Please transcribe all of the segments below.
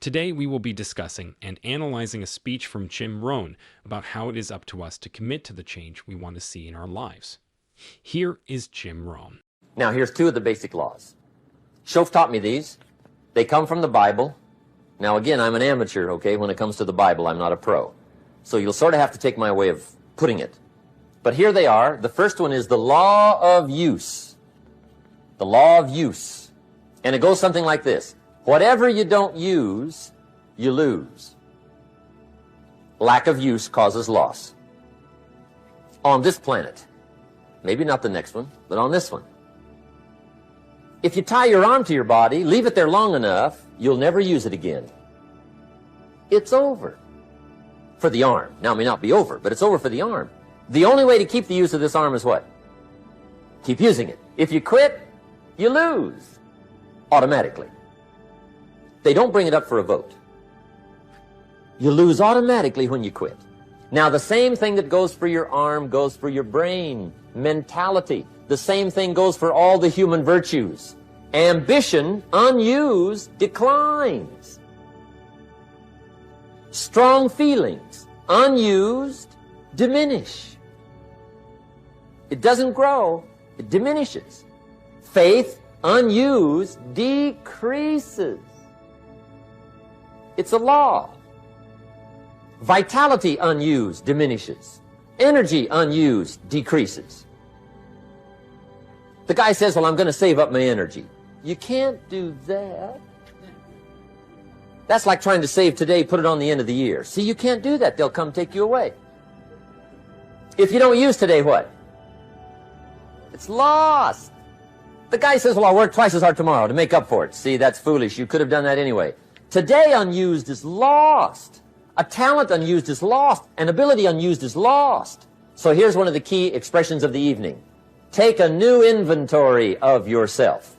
Today we will be discussing and analyzing a speech from Jim Rohn about how it is up to us to commit to the change we want to see in our lives. Here is Jim Rohn. Now here's two of the basic laws. Shof taught me these. They come from the Bible. Now again, I'm an amateur, okay, when it comes to the Bible. I'm not a pro. So you'll sort of have to take my way of putting it. But here they are. The first one is the law of use. The law of use. And it goes something like this. Whatever you don't use, you lose. Lack of use causes loss. On this planet. Maybe not the next one, but on this one. If you tie your arm to your body, leave it there long enough, you'll never use it again. It's over. For the arm. Now, it may not be over, but it's over for the arm. The only way to keep the use of this arm is what? Keep using it. If you quit, you lose. Automatically. They don't bring it up for a vote. You lose automatically when you quit. Now, the same thing that goes for your arm goes for your brain, mentality. The same thing goes for all the human virtues. Ambition, unused, declines. Strong feelings, unused, diminish. It doesn't grow, it diminishes. Faith, unused, decreases. It's a law. Vitality unused diminishes. Energy unused decreases. The guy says, well, I'm going to save up my energy. You can't do that. That's like trying to save today, put it on the end of the year. See, you can't do that. They'll come take you away. If you don't use today, what? It's lost. The guy says, well, I'll work twice as hard tomorrow to make up for it. See, that's foolish. You could have done that anyway. Today unused is lost. A talent unused is lost. An ability unused is lost. So here's one of the key expressions of the evening. Take a new inventory of yourself.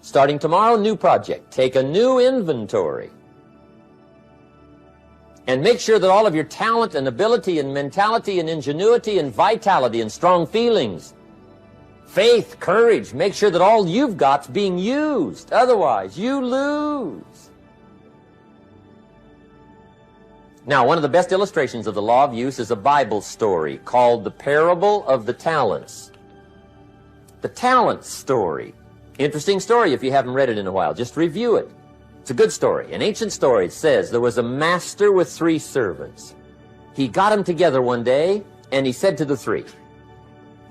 Starting tomorrow, new project. Take a new inventory. And make sure that all of your talent and ability and mentality and ingenuity and vitality and strong feelings, faith, courage, make sure that all you've got's being used. Otherwise, you lose. Now, one of the best illustrations of the law of use is a Bible story called the Parable of the Talents. The talent story. Interesting story if you haven't read it in a while. Just review it. It's a good story. An ancient story. It says there was a master with 3 servants. He got them together one day, and he said to the 3,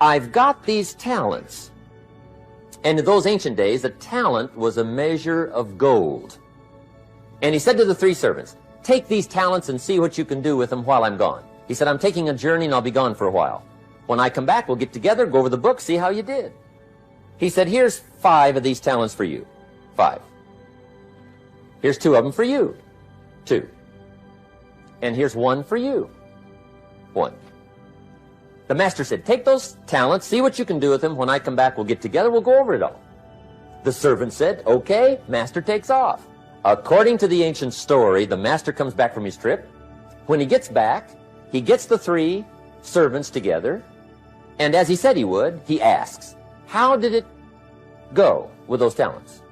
I've got these talents. And in those ancient days, a talent was a measure of gold. And he said to the 3 servants, take these talents and see what you can do with them while I'm gone. He said, I'm taking a journey and I'll be gone for a while. When I come back, we'll get together, go over the book, see how you did. He said, here's 5 of these talents for you. 5. Here's 2 of them for you. 2. And here's 1 for you. 1. The master said, take those talents, see what you can do with them. When I come back, we'll get together, we'll go over it all. The servant said, okay, master takes off. According to the ancient story, the master comes back from his trip. When he gets back, he gets the 3 servants together, and as he said he would, he asks, how did it go with those talents?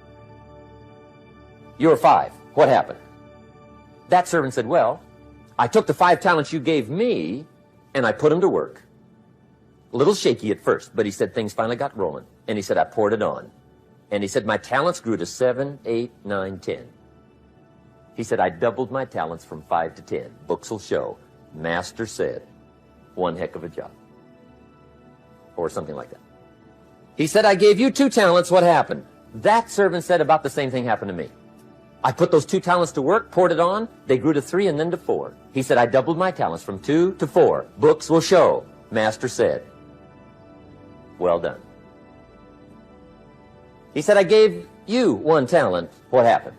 You were 5. What happened? That servant said, well, I took the 5 talents you gave me, and I put them to work. A little shaky at first, but he said things finally got rolling. And he said, I poured it on. And he said, my talents grew to 7, 8, 9, 10. He said, I doubled my talents from 5 to 10. Books will show. Master said, one heck of a job. Or something like that. He said, I gave you 2 talents. What happened? That servant said about the same thing happened to me. I put those 2 talents to work, poured it on. They grew to 3 and then to 4. He said, I doubled my talents from 2 to 4. Books will show. Master said, well done. He said, I gave you 1 talent. What happened?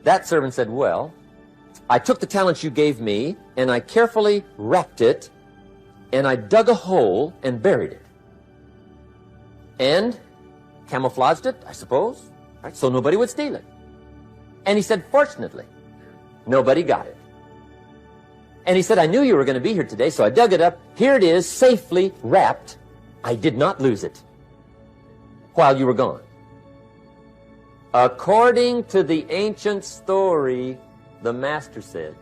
That servant said, well, I took the talents you gave me, and I carefully wrapped it, and I dug a hole and buried it. And camouflaged it, I suppose, right, so nobody would steal it. And he said, fortunately, nobody got it. And he said, I knew you were going to be here today, so I dug it up. Here it is, safely wrapped. I did not lose it while you were gone. According to the ancient story, the master said,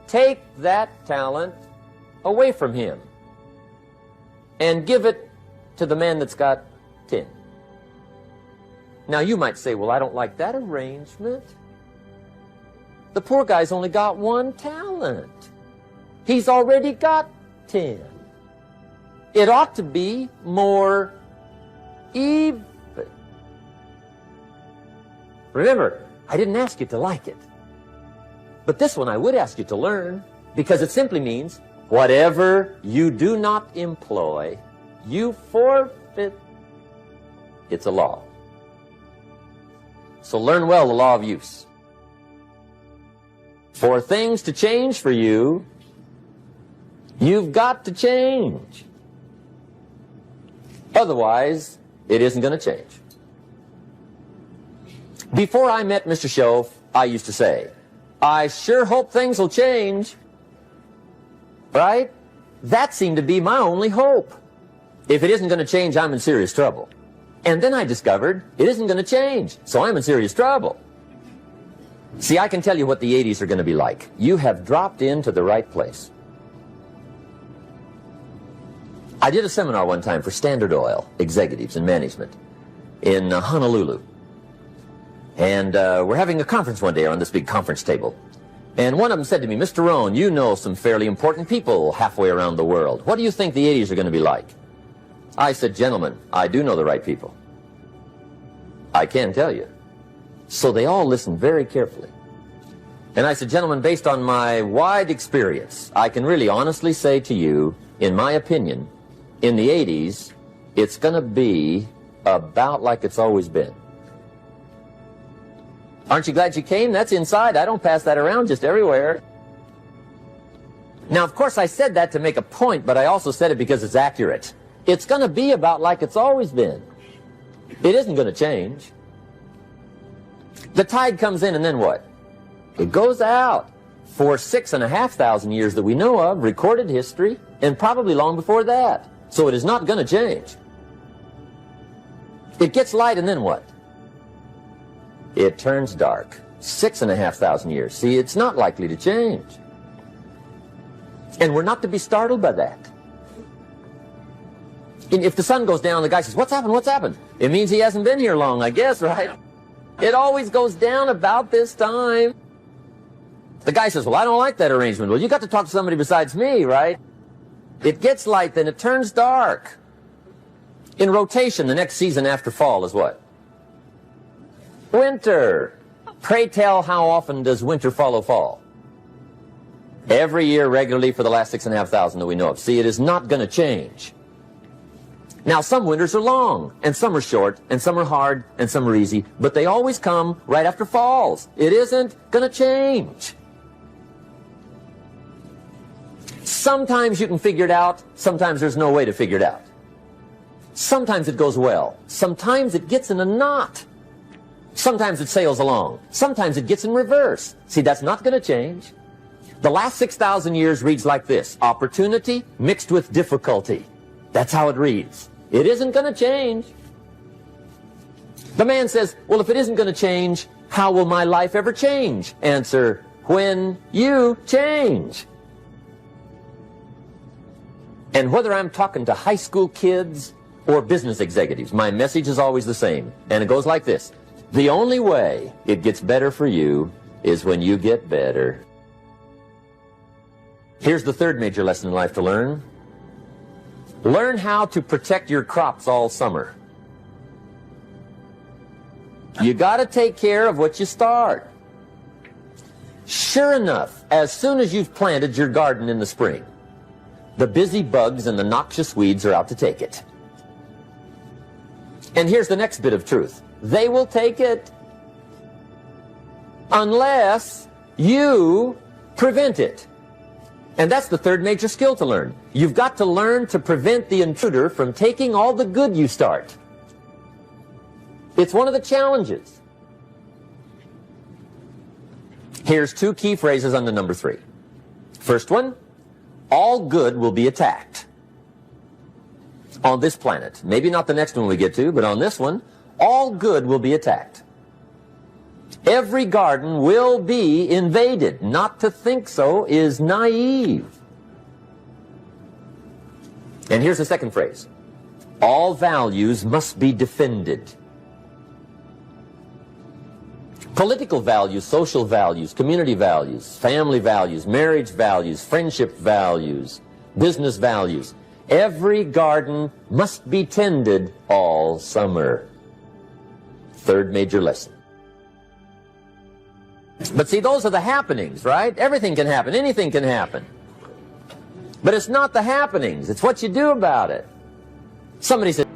take that talent away from him and give it to the man that's got 10. Now you might say, well, I don't like that arrangement. The poor guy's only got 1 talent. He's already got 10. It ought to be more even. Remember, I didn't ask you to like it. But this one I would ask you to learn, because it simply means whatever you do not employ, you forfeit. It's a law. So learn well the law of use. For things to change for you, you've got to change. Otherwise, it isn't going to change. Before I met Mr. Shove, I used to say, I sure hope things will change. Right? That seemed to be my only hope. If it isn't going to change, I'm in serious trouble. And then I discovered it isn't going to change, so I'm in serious trouble. See, I can tell you what the 80s are going to be like. You have dropped into the right place. I did a seminar one time for Standard Oil executives and management in Honolulu. And we're having a conference one day on this big conference table. And one of them said to me, Mr. Rohn, you know some fairly important people halfway around the world. What do you think the 80s are going to be like? I said, gentlemen, I do know the right people. I can tell you. So they all listened very carefully. And I said, gentlemen, based on my wide experience, I can really honestly say to you, in my opinion, in the 80s, it's going to be about like it's always been. Aren't you glad you came? That's inside. I don't pass that around just everywhere. Now, of course, I said that to make a point, but I also said it because it's accurate. It's going to be about like it's always been. It isn't going to change. The tide comes in, and then what? It goes out. For 6,500 years that we know of, recorded history, and probably long before that. So it is not going to change. It gets light, and then what? It turns dark. 6,500 years. See, it's not likely to change. And we're not to be startled by that. And if the sun goes down, the guy says, what's happened? What's happened? It means he hasn't been here long, I guess, right? It always goes down about this time. The guy says, well, I don't like that arrangement. Well, you got to talk to somebody besides me, right? It gets light, then it turns dark. In rotation, the next season after fall is what? Winter. Pray tell, how often does winter follow fall? Every year regularly for the last 6,500 that we know of. See, it is not going to change. Now, some winters are long, and some are short, and some are hard, and some are easy, but they always come right after falls. It isn't going to change. Sometimes you can figure it out, sometimes there's no way to figure it out. Sometimes it goes well, sometimes it gets in a knot. Sometimes it sails along, sometimes it gets in reverse. See, that's not going to change. The last 6,000 years reads like this: opportunity mixed with difficulty. That's how it reads. It isn't going to change. The man says, well, if it isn't going to change, how will my life ever change? Answer, when you change. And whether I'm talking to high school kids or business executives, my message is always the same. And it goes like this: the only way it gets better for you is when you get better. Here's the third major lesson in life to learn. Learn how to protect your crops all summer. You got to take care of what you start. Sure enough, as soon as you've planted your garden in the spring, the busy bugs and the noxious weeds are out to take it. And here's the next bit of truth. They will take it unless you prevent it. And that's the third major skill to learn. You've got to learn to prevent the intruder from taking all the good you start. It's one of the challenges. Here's two key phrases on the number 3. First one, all good will be attacked. On this planet. Maybe not the next one we get to, but on this one, all good will be attacked. Every garden will be invaded. Not to think so is naive. And here's the second phrase. All values must be defended. Political values, social values, community values, family values, marriage values, friendship values, business values. Every garden must be tended all summer. Third major lesson. But see, those are the happenings, right? Everything can happen. Anything can happen. But it's not the happenings. It's what you do about it. Somebody said,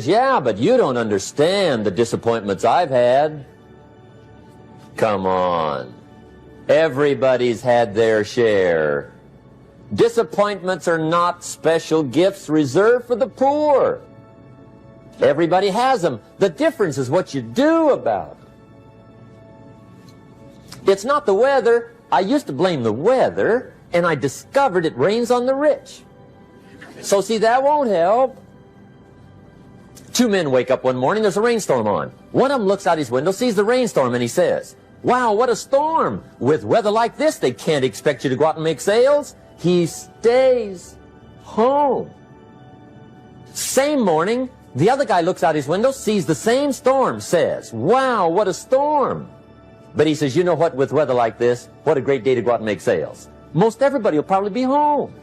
yeah, but you don't understand the disappointments I've had. Come on. Everybody's had their share. Disappointments are not special gifts reserved for the poor. Everybody has them. The difference is what you do about it. It's not the weather. I used to blame the weather, and I discovered it rains on the rich. So see, that won't help. Two men wake up one morning, there's a rainstorm on. One of them looks out his window, sees the rainstorm, and he says, "Wow, what a storm. With weather like this, they can't expect you to go out and make sales." He stays home. Same morning, the other guy looks out his window, sees the same storm, says, "Wow, what a storm." But he says, "You know what, with weather like this, what a great day to go out and make sales. Most everybody will probably be home,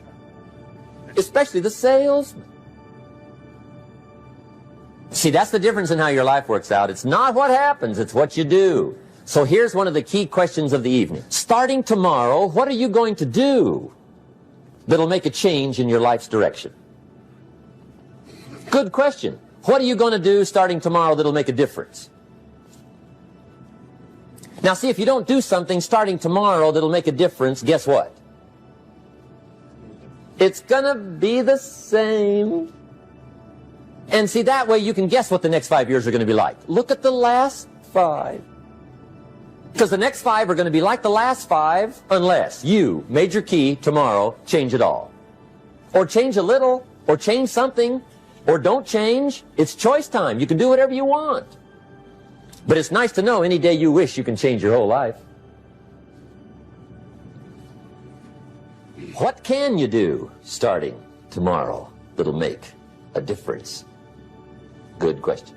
especially the salesman." See, that's the difference in how your life works out. It's not what happens, it's what you do. So here's one of the key questions of the evening. Starting tomorrow, what are you going to do that'll make a change in your life's direction? Good question. What are you going to do starting tomorrow that'll make a difference? Now see, if you don't do something starting tomorrow that'll make a difference, guess what? It's going to be the same. And see, that way you can guess what the next 5 years are going to be like. Look at the last 5. Because the next 5 are going to be like the last 5 unless you, major key, tomorrow, change it all. Or change a little, or change something, or don't change. It's choice time. You can do whatever you want. But it's nice to know any day you wish you can change your whole life. What can you do starting tomorrow that'll make a difference? Good question.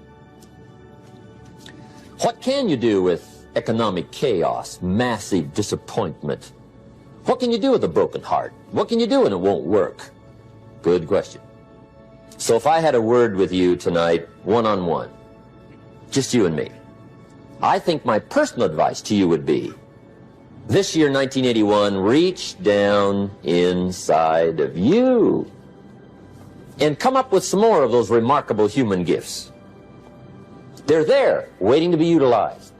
What can you do with economic chaos, massive disappointment? What can you do with a broken heart? What can you do when it won't work? Good question. So if I had a word with you tonight, one-on-one, just you and me, I think my personal advice to you would be, this year, 1981, reach down inside of you and come up with some more of those remarkable human gifts. They're there, waiting to be utilized.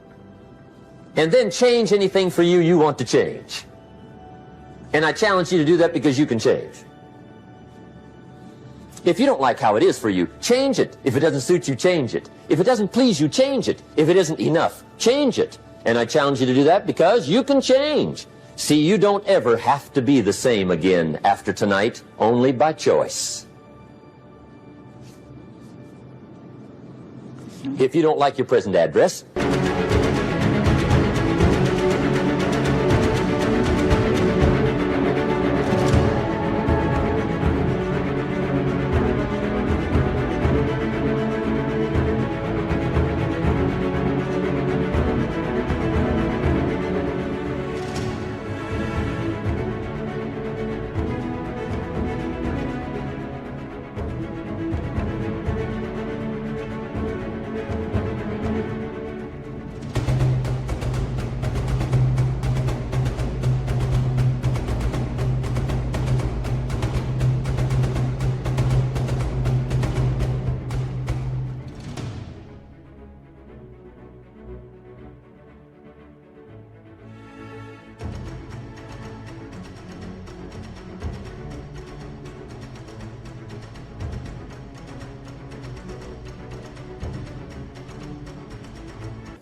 And then change anything for you you want to change. And I challenge you to do that because you can change. If you don't like how it is for you, change it. If it doesn't suit you, change it. If it doesn't please you, change it. If it isn't enough, change it. And I challenge you to do that because you can change. See, you don't ever have to be the same again after tonight, only by choice. If you don't like your present address,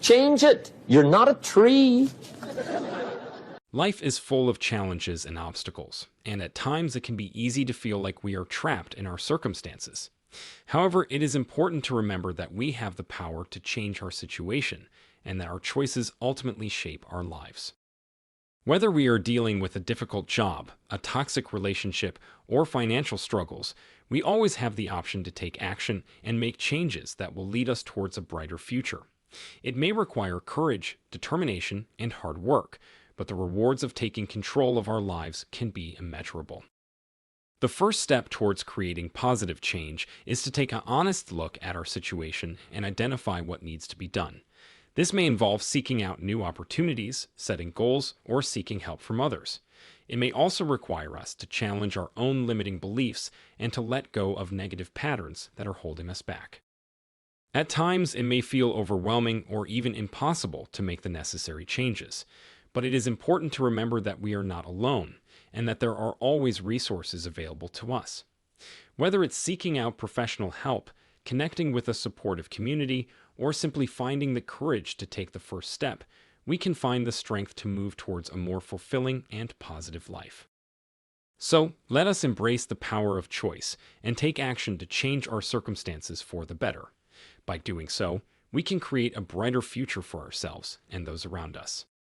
Change it. You're not a tree. Life is full of challenges and obstacles, and at times it can be easy to feel like we are trapped in our circumstances. However, it is important to remember that we have the power to change our situation and that our choices ultimately shape our lives. Whether we are dealing with a difficult job, a toxic relationship, or financial struggles, we always have the option to take action and make changes that will lead us towards a brighter future. It may require courage, determination, and hard work, but the rewards of taking control of our lives can be immeasurable. The first step towards creating positive change is to take an honest look at our situation and identify what needs to be done. This may involve seeking out new opportunities, setting goals, or seeking help from others. It may also require us to challenge our own limiting beliefs and to let go of negative patterns that are holding us back. At times, it may feel overwhelming or even impossible to make the necessary changes, but it is important to remember that we are not alone and that there are always resources available to us. Whether it's seeking out professional help, connecting with a supportive community, or simply finding the courage to take the first step, we can find the strength to move towards a more fulfilling and positive life. So, let us embrace the power of choice and take action to change our circumstances for the better. By doing so, we can create a brighter future for ourselves and those around us.